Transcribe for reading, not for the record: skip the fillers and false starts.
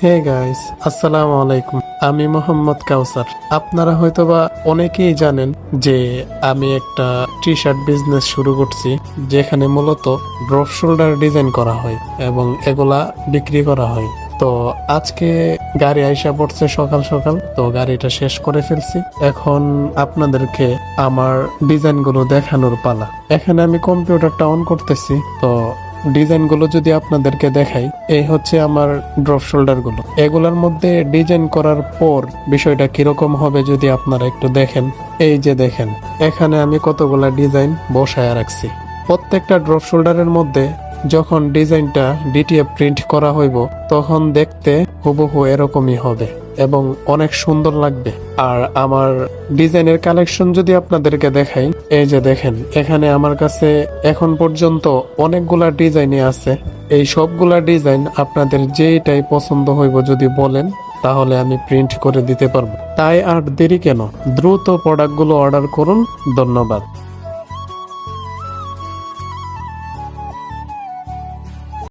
Hey guys, আসসালামু আলাইকুম। আমি মোহাম্মদ কাউসার। আপনারা হয়তোবা অনেকেই জানেন যে আমি একটা টি শার্ট বিজনেস শুরু করছি, যেখানে মূলত ড্রপ শোল্ডার ডিজাইন করা হয় এবং এগুলা বিক্রি করা হয়। তো আজকে গাড়ি আইসা পড়ছে সকাল সকাল, তো গাড়িটা শেষ করে ফেলছি। এখন আপনাদেরকে আমার ডিজাইনগুলো দেখানোর পালা। এখানে আমি কম্পিউটারটা অন করতেছি। তো ডিজাইন গুলো যদি আপনাদেরকে দেখাই, এই হচ্ছে আমার ড্রপ শোল্ডার গুলো। এগুলোর মধ্যে ডিজাইন করার পর বিষয়টা কিরকম হবে যদি আপনারা একটু দেখেন। এই যে দেখেন, এখানে আমি কতগুলা ডিজাইন বসায় রাখছি। প্রত্যেকটা ড্রপ শোল্ডারের মধ্যে যখন ডিজাইনটা ডিটিএফ প্রিন্ট করা হইব, তখন দেখতে হুবহু এরকমই হবে এবং অনেক সুন্দর লাগবে। আর আমার ডিজাইনের কালেকশন যদি আপনাদেরকে দেখাই, এই যে দেখেন, এখানে আমার কাছে এখন পর্যন্ত অনেকগুলা ডিজাইনই আছে। এই সবগুলা ডিজাইন আপনাদের যেইটাই পছন্দ হইব যদি বলেন, তাহলে আমি প্রিন্ট করে দিতে পারবো। তাই আর দেরি কেন, দ্রুত প্রোডাক্টগুলো অর্ডার করুন। ধন্যবাদ।